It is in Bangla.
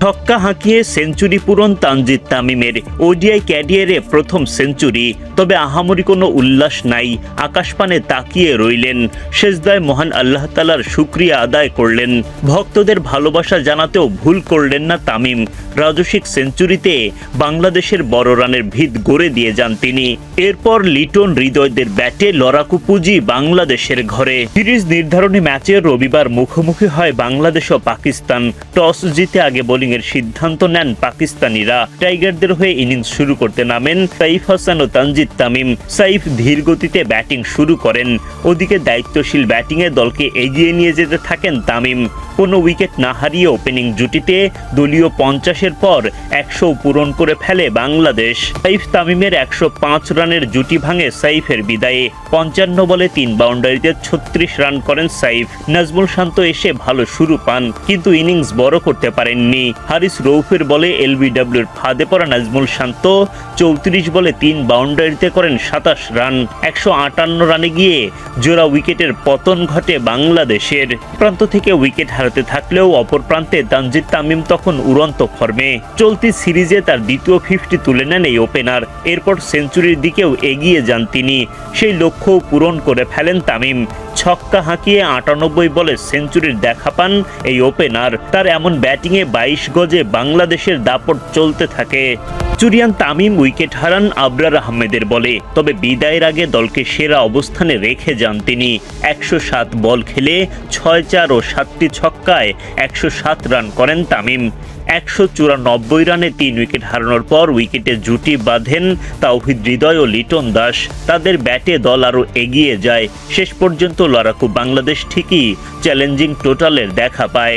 ছক্কা হাঁকিয়ে সেঞ্চুরি পূরণ তানজিদ তামিমের। ওডিআই ক্যারিয়ারে প্রথম সেঞ্চুরি, তবে আহামরি কোনো উল্লাস নাই। আকাশপানে তাকিয়ে রইলেন, সেজদায় মহান আল্লাহ তাআলার শুকরিয়া আদায় করলেন। ভক্তদের ভালোবাসা জানাতেও ভুল করলেন না তামিম। রাজস্বিক সেঞ্চুরিতে বাংলাদেশের বড় রানের ভিত গড়ে দিয়ে যান তিনি। এরপর লিটন হৃদয়দের ব্যাটে লড়াকু পুঁজি বাংলাদেশের ঘরে। সিরিজ নির্ধারণী ম্যাচে রবিবার মুখোমুখি হয় বাংলাদেশ ও পাকিস্তান। টস জিতে আগে বোলিংয়ের সিদ্ধান্ত নেন পাকিস্তানিরা। টাইগারদের হয়ে ইনিংস শুরু করতে নামেন সাইফ হাসান ও তানজিদ তামিম। সাইফ ধীর গতিতে ব্যাটিং শুরু করেন, ওদিকে দায়িত্বশীল ব্যাটিংয়ে দলকে এগিয়ে নিয়ে যেতে থাকেন তামিম। কোনো উইকেট না হারিয়ে ওপেনিং জুটিতে দলীয় 50-এর পর 100 পূরণ করে ফেলে বাংলাদেশ। সাইফ তামিমের 105 রানের জুটি ভাঙে সাইফের বিদায়ে। 55 বলে 3 বাউন্ডারিতে 36 রান করেন সাইফ। নাজমুল শান্ত এসে ভালো শুরু পান, কিন্তু ইনিংস বড় করতে পারেননি। হারিস রৌফের বলে এলবিডব্লিউর ফাঁদে পড়া নাজমুল শান্ত 34 বলে 3 বাউন্ডারিতে করেন 27 রান। 158 রানে গিয়ে জোড়া উইকেটের পতন ঘটে বাংলাদেশের। প্রান্ত থেকে উইকেট হারাতে থাকলেও অপর প্রান্তে তানজিদ তামিম তখন উড়ন্ত ফর্মে। চলতি সিরিজে তার দ্বিতীয় 50 তুলে নেন এই ওপেনার। এরপর সেঞ্চুরির দিকেও এগিয়ে যান তিনি। সেই লক্ষ্যও পূরণ করে ফেলেন তামিম। ছক্কা হাঁকিয়ে 98 বলে সেঞ্চুরির দেখা পান এই ওপেনার। তার এমন ব্যাটিংয়ে 22 গজে বাংলাদেশের দাপট চলতে থাকে। চুরিয়ান তামিম উইকেট হারান আবরার আহমেদের বলে, তবে বিদায়ের আগে দলকে সেরা অবস্থানে রেখে যান তিনি। 107 বল খেলে 6-4 ও 7টি ছক্কায় 107 রান করেন তামিম। 194 রানে 3 উইকেট হারানোর পর উইকেটে জুটি বাঁধেন তাওহিদ হৃদয় ও লিটন দাস। তাদের ব্যাটে দল আরও এগিয়ে যায়। শেষ পর্যন্ত লড়াকু বাংলাদেশ ঠিকই চ্যালেঞ্জিং টোটালের দেখা পায়।